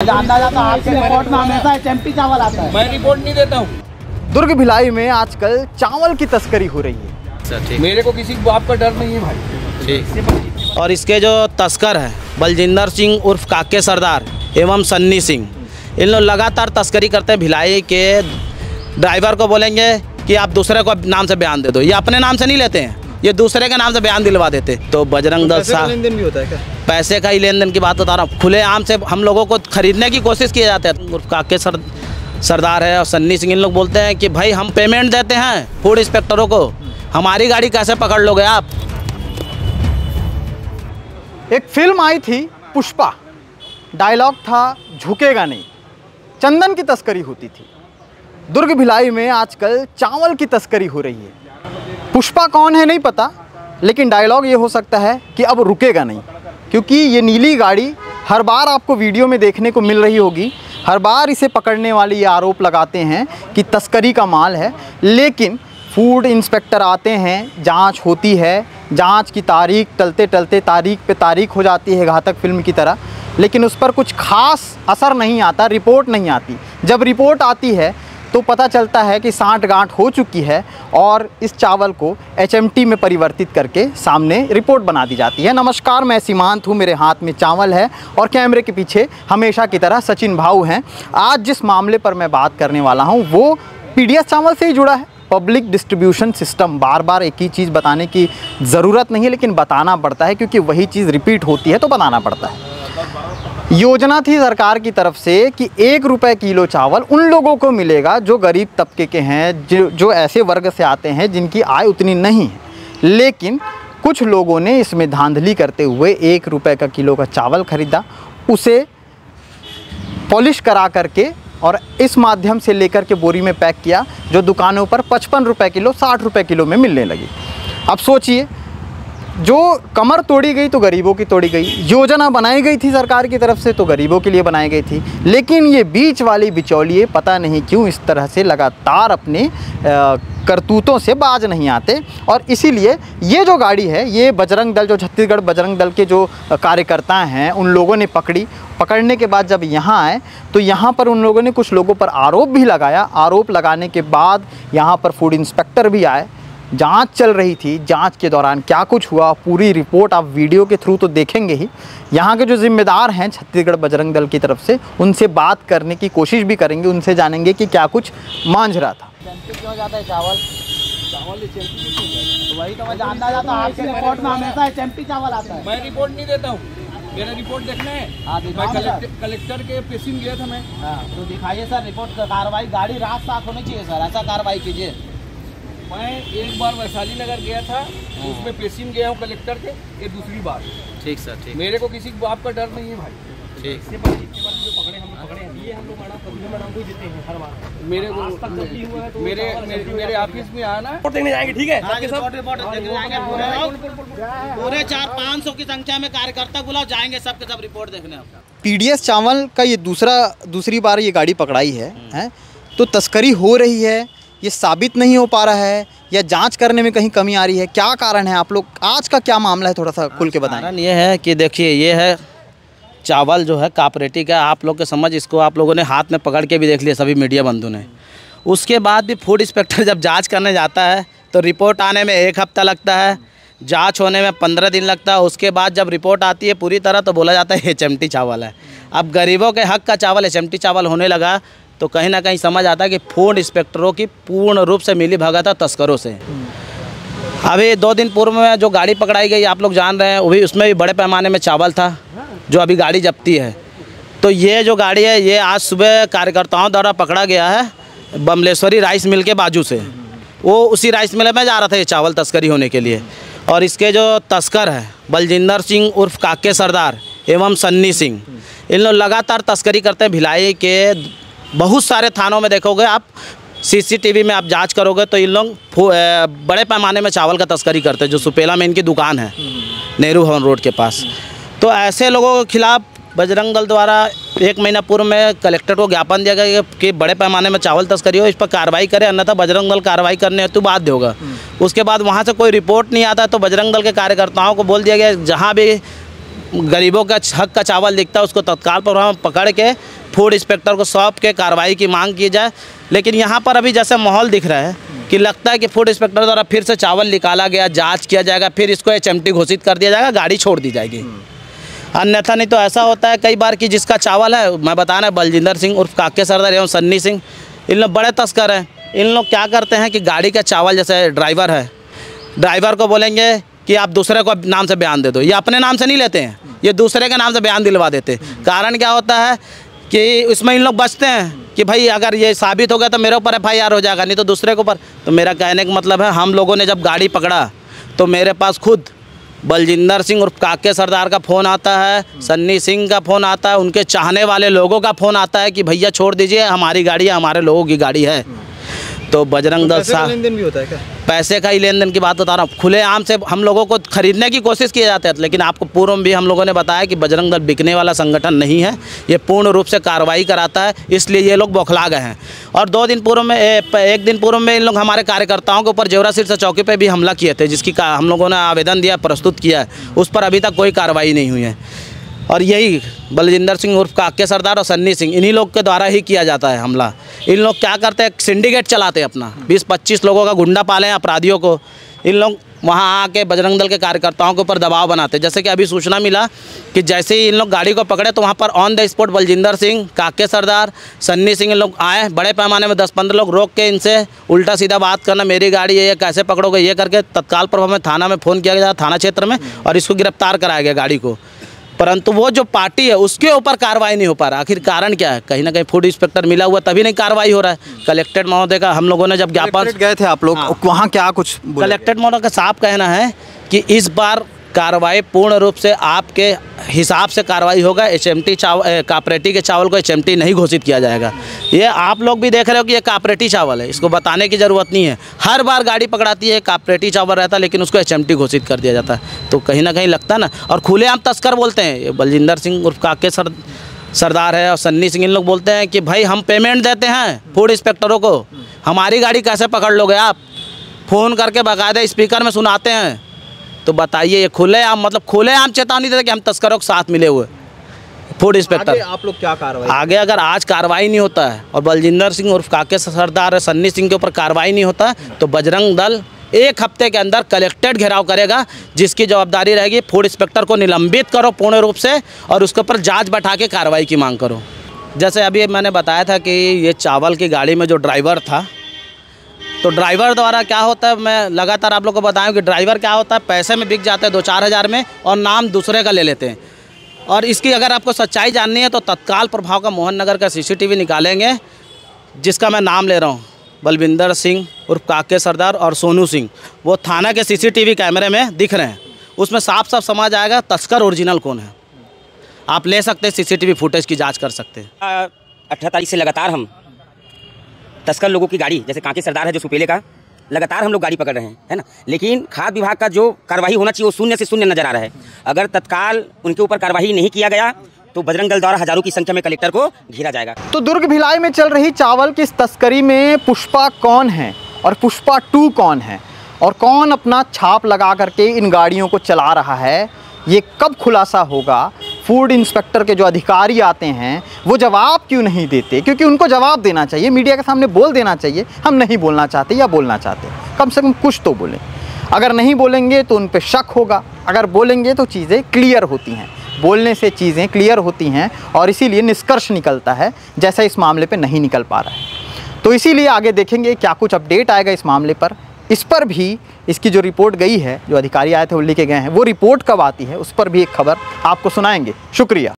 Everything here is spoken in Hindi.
अंदाजा तो आपके रिपोर्ट में हमेशा एचएमटी चावल आता है। मैं रिपोर्ट नहीं देता हूँ। दुर्ग भिलाई में आजकल चावल की तस्करी हो रही है। मेरे को किसी बाप का डर नहीं है भाई। ठीक। और इसके जो तस्कर हैं बलजिंदर सिंह उर्फ काके सरदार एवं सन्नी सिंह, इन लोग लगातार तस्करी करते हैं। भिलाई के ड्राइवर को बोलेंगे कि आप दूसरे को नाम से बयान दे दो, ये अपने नाम से नहीं लेते हैं, ये दूसरे के नाम से बयान दिलवा देते। तो बजरंग दल साहब लेन देन भी होता है क्या? पैसे का ही लेन देन की बात बता रहा हूँ। खुले आम से हम लोगों को खरीदने की कोशिश किए जाते हैं। उर्फ काके सरदार है और सन्नी सिंह, इन लोग बोलते हैं कि भाई हम पेमेंट देते हैं फूड इंस्पेक्टरों को, हमारी गाड़ी कैसे पकड़ लोगे आप। एक फिल्म आई थी पुष्पा, डायलॉग था झुकेगा नहीं। चंदन की तस्करी होती थी। दुर्ग भिलाई में आजकल चावल की तस्करी हो रही है। पुष्पा कौन है नहीं पता, लेकिन डायलॉग ये हो सकता है कि अब रुकेगा नहीं, क्योंकि ये नीली गाड़ी हर बार आपको वीडियो में देखने को मिल रही होगी। हर बार इसे पकड़ने वाले ये आरोप लगाते हैं कि तस्करी का माल है, लेकिन फूड इंस्पेक्टर आते हैं, जांच होती है, जांच की तारीख टलते टलते तारीख पे तारीख हो जाती है घातक फिल्म की तरह, लेकिन उस पर कुछ खास असर नहीं आता, रिपोर्ट नहीं आती। जब रिपोर्ट आती है तो पता चलता है कि सांठ-गांठ हो चुकी है और इस चावल को एचएमटी में परिवर्तित करके सामने रिपोर्ट बना दी जाती है। नमस्कार, मैं सीमांत हूँ, मेरे हाथ में चावल है और कैमरे के पीछे हमेशा की तरह सचिन भाऊ हैं। आज जिस मामले पर मैं बात करने वाला हूँ वो पीडीएस चावल से ही जुड़ा है। पब्लिक डिस्ट्रीब्यूशन सिस्टम, बार बार एक ही चीज़ बताने की ज़रूरत नहीं है, लेकिन बताना पड़ता है क्योंकि वही चीज़ रिपीट होती है तो बताना पड़ता है। योजना थी सरकार की तरफ से कि 1 रुपये किलो चावल उन लोगों को मिलेगा जो गरीब तबके के हैं, जो ऐसे वर्ग से आते हैं जिनकी आय उतनी नहीं है। लेकिन कुछ लोगों ने इसमें धांधली करते हुए 1 रुपये का किलो का चावल ख़रीदा, उसे पॉलिश करा करके और इस माध्यम से लेकर के बोरी में पैक किया, जो दुकानों पर 55 रुपये किलो, 60 रुपये किलो में मिलने लगी। अब सोचिए, जो कमर तोड़ी गई तो गरीबों की तोड़ी गई। योजना बनाई गई थी सरकार की तरफ से तो गरीबों के लिए बनाई गई थी, लेकिन ये बीच वाली बिचौलिए पता नहीं क्यों इस तरह से लगातार अपने करतूतों से बाज नहीं आते। और इसीलिए ये जो गाड़ी है, ये बजरंग दल, जो छत्तीसगढ़ बजरंग दल के जो कार्यकर्ता हैं, उन लोगों ने पकड़ने के बाद जब यहाँ आए तो यहाँ पर उन लोगों ने कुछ लोगों पर आरोप भी लगाया। आरोप लगाने के बाद यहाँ पर फूड इंस्पेक्टर भी आए, जांच चल रही थी। जांच के दौरान क्या कुछ हुआ, पूरी रिपोर्ट आप वीडियो के थ्रू तो देखेंगे ही। यहाँ के जो जिम्मेदार हैं छत्तीसगढ़ बजरंग दल की तरफ से, उनसे बात करने की कोशिश भी करेंगे, उनसे जानेंगे कि क्या कुछ मांझ रहा था। क्यों जाता है चावल तो वही तो मैं जानना चाहता हूँ। आपके रिपोर्ट में हमेशा एचएमटी चावल आता है। मैं रिपोर्ट नहीं देता हूँ। मेरा रिपोर्ट देखना है। मैं कलेक्टर के पेशिंग गया था मैं। तो दिखाइए सर रिपोर्ट का कार्रवाई। गाड़ी रात साफ होनी चाहिए सर, ऐसा कार्रवाई कीजिए। मैं एक बार वैशाली नगर गया था, उसमें पेशिंग गया हूँ कलेक्टर के, ये दूसरी बार। ठीक सर, ठीक। मेरे को किसी बाप का डर नहीं है भाई। ठीक। जो पकड़े हम ये हम लोग मैडम को देते हैं हर बार। मेरे को मेरे ऑफिस में आना रिपोर्ट देने जाएंगे, ठीक है? पूरे 400-500 की संख्या में कार्यकर्ता बुलाओ, जाएंगे सबके सब रिपोर्ट देखने। पीडीएस चावल का ये दूसरी बार ये गाड़ी पकड़ाई है, तो तस्करी हो रही है, ये साबित नहीं हो पा रहा है या जांच करने में कहीं कमी आ रही है? क्या कारण है? आप लोग आज का क्या मामला है, थोड़ा सा खुल के बताएं। कारण ये है कि देखिए, ये है चावल जो है कॉपरेटिव का, आप लोग के समझ, इसको आप लोगों ने हाथ में पकड़ के भी देख लिया सभी मीडिया बंधु ने। उसके बाद भी फूड इंस्पेक्टर जब जांच करने जाता है तो रिपोर्ट आने में 1 हफ्ता लगता है, जांच होने में 15 दिन लगता है। उसके बाद जब रिपोर्ट आती है पूरी तरह तो बोला जाता है एचएमटी चावल है। अब गरीबों के हक का चावल एचएमटी चावल होने लगा तो कहीं ना कहीं समझ आता है कि फूड इंस्पेक्टरों की पूर्ण रूप से मिली भगत है तस्करों से। अभी 2 दिन पूर्व में जो गाड़ी पकड़ाई गई आप लोग जान रहे हैं, वो भी उसमें भी बड़े पैमाने में चावल था जो अभी गाड़ी जब्ती है। तो ये जो गाड़ी है, ये आज सुबह कार्यकर्ताओं द्वारा पकड़ा गया है बमलेश्वरी राइस मिल के बाजू से। वो उसी राइस मिल में जा रहा था ये चावल तस्करी होने के लिए। और इसके जो तस्कर हैं बलजिंदर सिंह उर्फ काके सरदार एवं सन्नी सिंह, इन लोग लगातार तस्करी करते हैं। भिलाई के बहुत सारे थानों में देखोगे आप, सीसीटीवी में आप जांच करोगे तो इन लोग बड़े पैमाने में चावल का तस्करी करते हैं। जो सुपेला में इनकी दुकान है नेहरू भवन रोड के पास, तो ऐसे लोगों के खिलाफ बजरंग दल द्वारा 1 महीना पूर्व में कलेक्टर को ज्ञापन दिया गया कि बड़े पैमाने में चावल तस्करी हो, इस पर कार्रवाई करे, अन्यथा बजरंग दल कार्रवाई करने हेतु बाध्य होगा। उसके बाद वहाँ से कोई रिपोर्ट नहीं आता तो बजरंग दल के कार्यकर्ताओं को बोल दिया गया जहाँ भी गरीबों का हक का चावल दिखता है उसको तत्काल प्रभाव में पकड़ के फूड इंस्पेक्टर को सौंप के कार्रवाई की मांग की जाए। लेकिन यहाँ पर अभी जैसे माहौल दिख रहा है कि लगता है कि फूड इंस्पेक्टर द्वारा फिर से चावल निकाला गया, जांच किया जाएगा, फिर इसको HMT घोषित कर दिया जाएगा, गाड़ी छोड़ दी जाएगी। अन्यथा नहीं तो ऐसा होता है कई बार कि जिसका चावल है, मैं बताना, बलजिंदर सिंह उर्फ काके सरदार एवं सन्नी सिंह, इन लोग बड़े तस्कर हैं। इन लोग क्या करते हैं कि गाड़ी का चावल, जैसे ड्राइवर है, ड्राइवर को बोलेंगे कि आप दूसरे को नाम से बयान दे दो, ये अपने नाम से नहीं लेते हैं, ये दूसरे के नाम से बयान दिलवा देते हैं। कारण क्या होता है कि इसमें इन लोग बचते हैं कि भाई अगर ये साबित हो गया तो मेरे ऊपर FIR हो जाएगा, नहीं तो दूसरे के ऊपर। तो मेरा कहने का मतलब है, हम लोगों ने जब गाड़ी पकड़ा तो मेरे पास खुद बलजिंदर सिंह और काके सरदार का फ़ोन आता है, सन्नी सिंह का फ़ोन आता है, उनके चाहने वाले लोगों का फ़ोन आता है कि भैया छोड़ दीजिए, हमारी गाड़ी है, हमारे लोगों की गाड़ी है। तो बजरंग दल साहब, लेन देन भी होता है क्या? पैसे का ही लेन देन की बात बता रहा हूँ। खुलेआम से हम लोगों को खरीदने की कोशिश किए जाते हैं, लेकिन आपको पूर्व में भी हम लोगों ने बताया कि बजरंग दल बिकने वाला संगठन नहीं है, ये पूर्ण रूप से कार्रवाई कराता है, इसलिए ये लोग बौखला गए हैं। और 2 दिन पूर्व में, एक दिन पूर्व में इन लोग हमारे कार्यकर्ताओं के ऊपर जेवरा सिरसा चौकी पर भी हमला किए थे, जिसकी हम लोगों ने आवेदन दिया, प्रस्तुत किया है, उस पर अभी तक कोई कार्रवाई नहीं हुई है। और यही बलजिंदर सिंह उर्फ काके सरदार और सन्नी सिंह, इन्हीं लोग के द्वारा ही किया जाता है हमला। इन लोग क्या करते हैं, सिंडिकेट चलाते हैं अपना, 20-25 लोगों का गुंडा पाले हैं अपराधियों को। इन लोग वहाँ आके बजरंग दल के कार्यकर्ताओं के ऊपर दबाव बनाते हैं। जैसे कि अभी सूचना मिला कि जैसे ही इन लोग गाड़ी को पकड़े तो वहाँ पर on the spot Baljinder Singh, काके सरदार, सन्नी सिंह, इन लोग आए, बड़े पैमाने में 10-15 लोग रोक के इनसे उल्टा सीधा बात करना, मेरी गाड़ी है, ये कैसे पकड़ोगे, ये करके तत्काल प्रभाव में थाना में फ़ोन किया गया, थाना क्षेत्र में, और इसको गिरफ्तार कराया गया गाड़ी को। परंतु वो जो पार्टी है उसके ऊपर कार्रवाई नहीं हो पा रहा। आखिर कारण क्या है? कहीं ना कहीं फूड इंस्पेक्टर मिला हुआ तभी नहीं कार्रवाई हो रहा है। कलेक्टेड महोदय का हम लोगों ने जब ज्ञापन गए थे आप लोग, वहाँ क्या कुछ कलेक्टेड महोदय का साफ कहना है कि इस बार कार्रवाई पूर्ण रूप से आपके हिसाब से कार्रवाई होगा। HMT चावल, कापरेटी के चावल को HMT नहीं घोषित किया जाएगा। ये आप लोग भी देख रहे हो कि ये कापरेटी चावल है, इसको बताने की ज़रूरत नहीं है। हर बार गाड़ी पकड़ाती है कापरेटी चावल रहता है, लेकिन उसको HMT घोषित कर दिया जाता है। तो कहीं ना कहीं लगता है ना। और खुलेआम तस्कर बोलते हैं, ये बलजिंदर सिंह उर्फ काके सरदार है और सन्नी सिंह, इन लोग बोलते हैं कि भाई हम पेमेंट देते हैं फूड इंस्पेक्टरों को, हमारी गाड़ी कैसे पकड़ लोगे आप? फ़ोन करके बाकायदा स्पीकर में सुनाते हैं। तो बताइए, ये खुलेआम, मतलब खुलेआम चेतावनी देते कि हम तस्करों के साथ मिले हुए फूड इंस्पेक्टर। आप लोग क्या कार्रवाई आगे अगर आज कार्रवाई नहीं होता है और बलजिंदर सिंह उर्फ काके सरदार और सन्नी सिंह के ऊपर कार्रवाई नहीं होता है तो बजरंग दल 1 हफ्ते के अंदर कलेक्टेड घेराव करेगा, जिसकी जवाबदारी रहेगी फूड इंस्पेक्टर को निलंबित करो पूर्ण रूप से और उसके ऊपर जाँच बैठा के कार्रवाई की मांग करो। जैसे अभी मैंने बताया था कि ये चावल की गाड़ी में जो ड्राइवर था, तो ड्राइवर द्वारा क्या होता है, मैं लगातार आप लोग को बताऊं कि ड्राइवर क्या होता है, पैसे में बिक जाते हैं 2-4 हज़ार में और नाम दूसरे का ले लेते हैं। और इसकी अगर आपको सच्चाई जाननी है तो तत्काल प्रभाव का मोहन नगर का CCTV निकालेंगे, जिसका मैं नाम ले रहा हूं, बलविंदर सिंह उर्फ काके सरदार और सोनू सिंह, वो थाना के CCTV कैमरे में दिख रहे हैं। उसमें साफ साफ समझ आएगा तस्कर ओरिजिनल कौन है। आप ले सकते हैं, CCTV फुटेज की जाँच कर सकते हैं। 18 तारीख से लगातार हम तस्कर लोगों की गाड़ी, जैसे काके सरदार है जो सुपेले का, लगातार हम लोग गाड़ी पकड़ रहे हैं, है ना। लेकिन खाद्य विभाग का जो कार्रवाई होना चाहिए वो 0 से 0 नजर आ रहा है। अगर तत्काल उनके ऊपर कार्रवाई नहीं किया गया तो बजरंग दल द्वारा हजारों की संख्या में कलेक्टर को घेरा जाएगा। तो दुर्ग भिलाई में चल रही चावल की इस तस्करी में पुष्पा कौन है और पुष्पा 2 कौन है और कौन अपना छाप लगा करके इन गाड़ियों को चला रहा है, ये कब खुलासा होगा? फूड इंस्पेक्टर के जो अधिकारी आते हैं वो जवाब क्यों नहीं देते? क्योंकि उनको जवाब देना चाहिए, मीडिया के सामने बोल देना चाहिए। हम नहीं बोलना चाहते या बोलना चाहते, कम से कम कुछ तो बोलें। अगर नहीं बोलेंगे तो उन पे शक होगा, अगर बोलेंगे तो चीज़ें क्लियर होती हैं। बोलने से चीज़ें क्लियर होती हैं और इसीलिए निष्कर्ष निकलता है, जैसा इस मामले पे नहीं निकल पा रहा है। तो इसीलिए आगे देखेंगे क्या कुछ अपडेट आएगा इस मामले पर। इस पर भी इसकी जो रिपोर्ट गई है, जो अधिकारी आए थे वो लेके गए हैं, वो रिपोर्ट कब आती है उस पर भी एक खबर आपको सुनाएंगे। शुक्रिया।